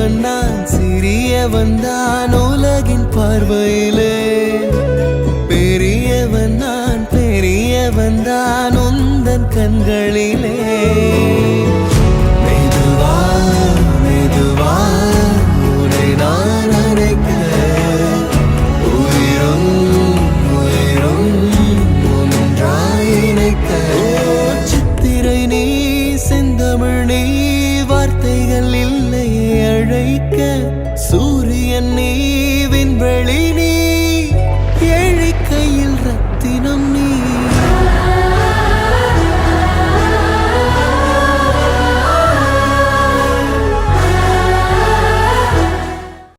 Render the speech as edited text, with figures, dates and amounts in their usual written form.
பெரியவன் நான் சிறியவன் தான் உலகின் பார்வையிலே. பெரியவன் நான் பெரியவன் தான் உந்தன் கண்களிலே. மெதுவா மெதுவா